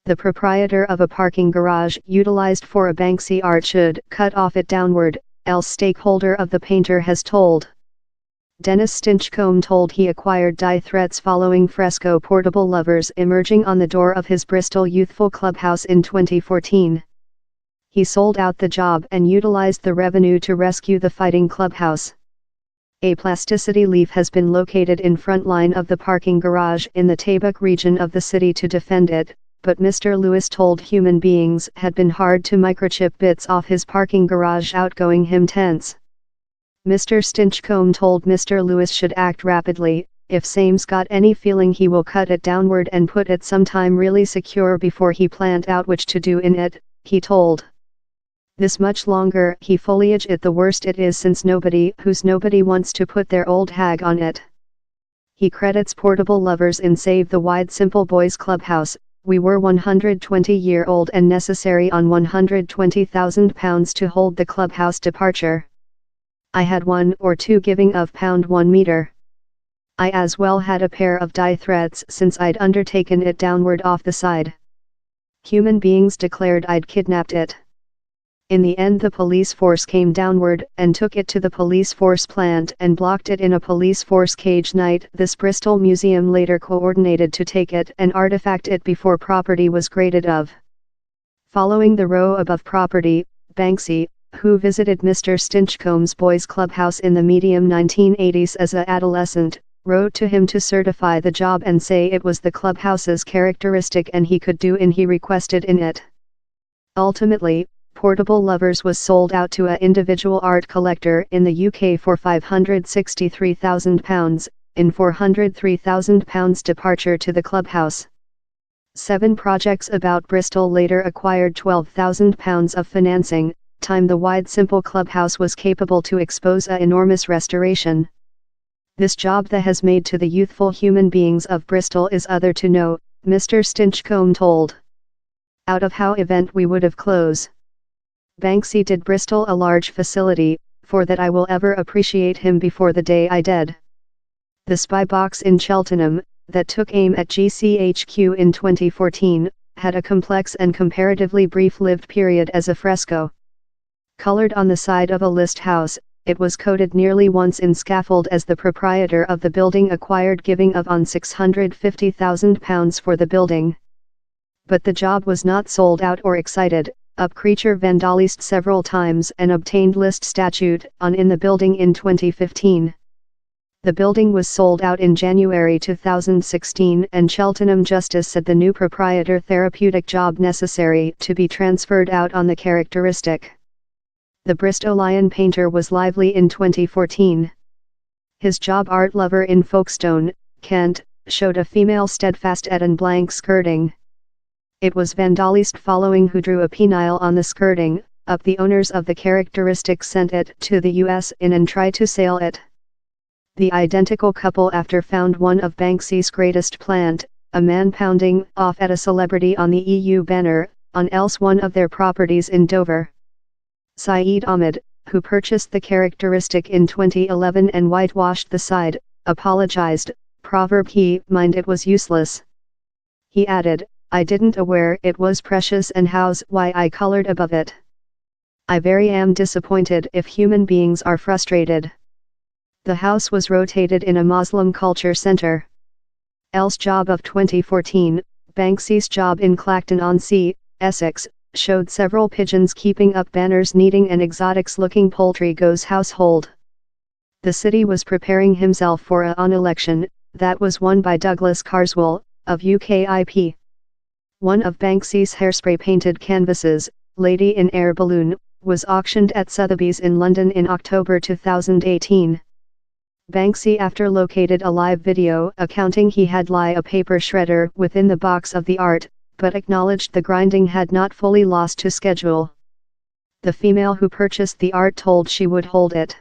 The proprietor of a parking garage utilized for a Banksy art should cut off it downward, else stakeholder of the painter has told. Dennis Stinchcombe told he acquired die threats following fresco portable lovers emerging on the door of his Bristol Youthful Clubhouse in 2014. He sold out the job and utilized the revenue to rescue the fighting clubhouse. A plasticity leaf has been located in front line of the parking garage in the Talbot region of the city to defend it, but Mr. Lewis told human beings had been hard to microchip bits off his parking garage outgoing him tense. Mr. Stinchcombe told Mr. Lewis should act rapidly, if Same's got any feeling he will cut it downward and put it sometime really secure before he planned out which to do in it, he told. This much longer he foliage it the worst it is since nobody wants to put their old hag on it. He credits portable lovers in Save the Wide Simple Boys Clubhouse. We were 120-year-old and necessary on £120,000 to hold the clubhouse departure. I had 1 or 2 giving of £1 meter. I as well had a pair of die threats since I'd undertaken it downward off the side. Human beings declared I'd kidnapped it. In the end the police force came downward and took it to the police force plant and blocked it in a police force cage night. This Bristol Museum later coordinated to take it and artifact it before property was graded of. Following the row above property, Banksy, who visited Mr. Stinchcombe's boys' clubhouse in the medium 1980s as an adolescent, wrote to him to certify the job and say it was the clubhouse's characteristic and he could do in he requested in it. Ultimately, Portable Lovers was sold out to an individual art collector in the UK for £563,000, in £403,000 departure to the clubhouse. 7 projects about Bristol later acquired £12,000 of financing, time the wide simple clubhouse was capable to expose an enormous restoration. This job that has made to the youthful human beings of Bristol is other to know, Mr. Stinchcombe told. Out of how event we would have close. Banksy did Bristol a large facility, for that I will ever appreciate him before the day I dead. The spy box in Cheltenham, that took aim at GCHQ in 2014, had a complex and comparatively brief-lived period as a fresco. Colored on the side of a list house, it was coated nearly once in scaffold as the proprietor of the building acquired giving of on £650,000 for the building. But the job was not sold out or excited. Up creature vandalized several times and obtained list statute on in the building in 2015. The building was sold out in January 2016 and Cheltenham Justice said the new proprietor therapeutic job necessary to be transferred out on the characteristic. The Bristolian painter was lively in 2014. His job art lover in Folkestone, Kent, showed a female steadfast at an blank skirting. It was vandalized following who drew a penile on the skirting, up the owners of the characteristic sent it to the US and tried to sell it. The identical couple after found one of Banksy's greatest plant, a man pounding off at a celebrity on the EU banner, on else one of their properties in Dover. Saeed Ahmed, who purchased the characteristic in 2011 and whitewashed the side, apologized, proverb he mind it was useless. He added, I didn't aware it was precious and how's why I colored above it. I very am disappointed if human beings are frustrated. The house was rotated in a Muslim culture center. Else job of 2014, Banksy's job in Clacton-on-Sea, Essex, showed several pigeons keeping up banners needing an exotics-looking poultry goes household. The city was preparing himself for an election, that was won by Douglas Carswell, of UKIP. One of Banksy's hairspray-painted canvases, Lady in Air Balloon, was auctioned at Sotheby's in London in October 2018. Banksy after located a live video accounting he had a paper shredder within the box of the art, but acknowledged the grinding had not fully lost to schedule. The female who purchased the art told she would hold it.